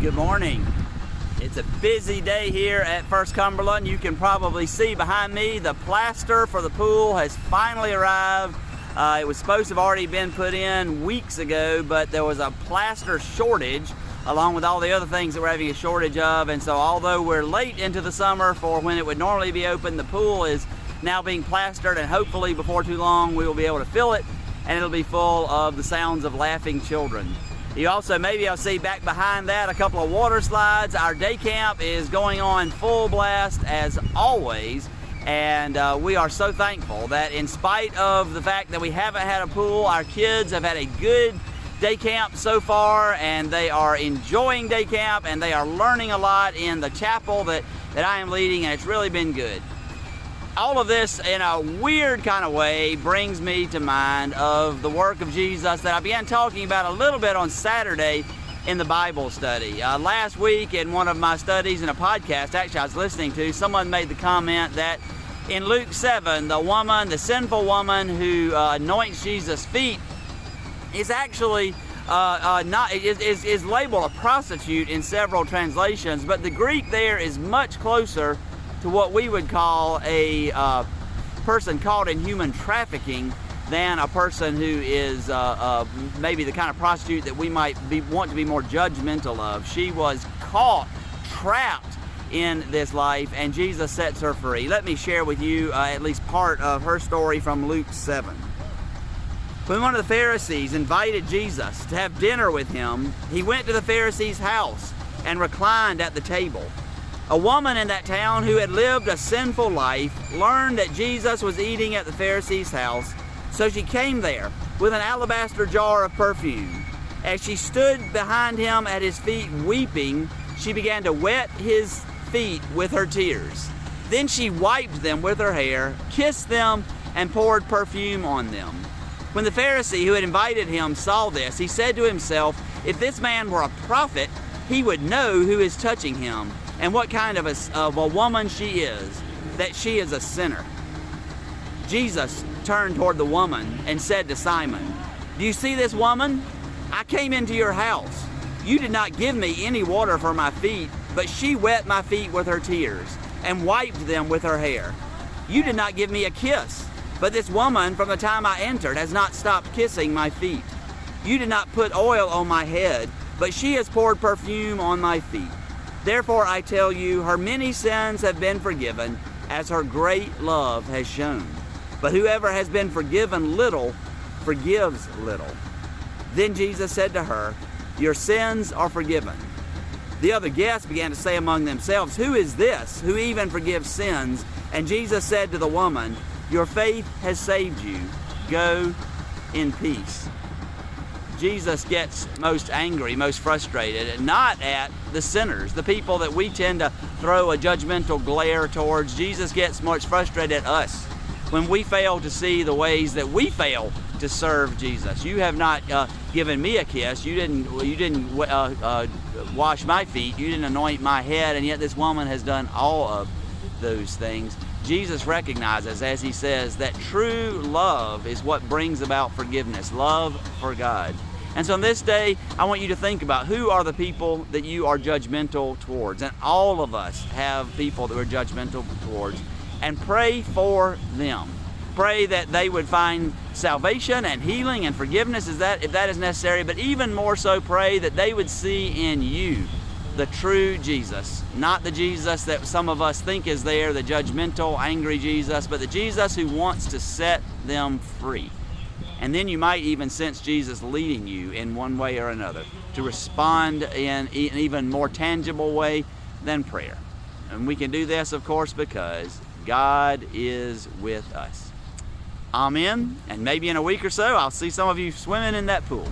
Good morning. It's a busy day here at First Cumberland. You can probably see behind me the plaster for the pool has finally arrived. It was supposed to have already been put in weeks ago, but there was a plaster shortage along with all the other things that we're having a shortage of. And so although we're late into the summer for when it would normally be open, the pool is now being plastered, and hopefully before too long we will be able to fill it and it'll be full of the sounds of laughing children. You also, maybe I'll see back behind that a couple of water slides. Our day camp is going on full blast as always, and we are so thankful that in spite of the fact that we haven't had a pool, our kids have had a good day camp so far, and they are enjoying day camp, and they are learning a lot in the chapel that I am leading, and it's really been good. All of this, in a weird kind of way, brings me to mind of the work of Jesus that I began talking about a little bit on Saturday in the Bible study. Last week in one of my studies in a podcast, actually I was listening to, someone made the comment that in Luke 7, the sinful woman who anoints Jesus' feet is actually is labeled a prostitute in several translations, but the Greek there is much closer to what we would call a person caught in human trafficking than a person who is maybe the kind of prostitute that we might want to be more judgmental of. She was caught, trapped in this life, and Jesus sets her free. Let me share with you at least part of her story from Luke 7. When one of the Pharisees invited Jesus to have dinner with him, he went to the Pharisee's house and reclined at the table. A woman in that town who had lived a sinful life learned that Jesus was eating at the Pharisee's house, so she came there with an alabaster jar of perfume. As she stood behind him at his feet weeping, she began to wet his feet with her tears. Then she wiped them with her hair, kissed them, and poured perfume on them. When the Pharisee who had invited him saw this, he said to himself, "If this man were a prophet, he would know who is touching him, and what kind of a woman she is, that she is a sinner." Jesus turned toward the woman and said to Simon, "Do you see this woman? I came into your house. You did not give me any water for my feet, but she wet my feet with her tears and wiped them with her hair. You did not give me a kiss, but this woman from the time I entered has not stopped kissing my feet. You did not put oil on my head, but she has poured perfume on my feet. Therefore I tell you, her many sins have been forgiven, as her great love has shown. But whoever has been forgiven little, forgives little." Then Jesus said to her, "Your sins are forgiven." The other guests began to say among themselves, "Who is this who even forgives sins?" And Jesus said to the woman, "Your faith has saved you. Go in peace." Jesus gets most angry, most frustrated, not at the sinners, the people that we tend to throw a judgmental glare towards. Jesus gets much frustrated at us when we fail to see the ways that we fail to serve Jesus. You have not given me a kiss. You didn't wash my feet. You didn't anoint my head, and yet this woman has done all of those things. Jesus recognizes, as he says, that true love is what brings about forgiveness, love for God. And so on this day, I want you to think about who are the people that you are judgmental towards. And all of us have people that we're judgmental towards. And pray for them. Pray that they would find salvation and healing and forgiveness if that is necessary. But even more so, pray that they would see in you the true Jesus. Not the Jesus that some of us think is there, the judgmental, angry Jesus, but the Jesus who wants to set them free. And then you might even sense Jesus leading you in one way or another to respond in an even more tangible way than prayer. And we can do this, of course, because God is with us. Amen. And maybe in a week or so, I'll see some of you swimming in that pool.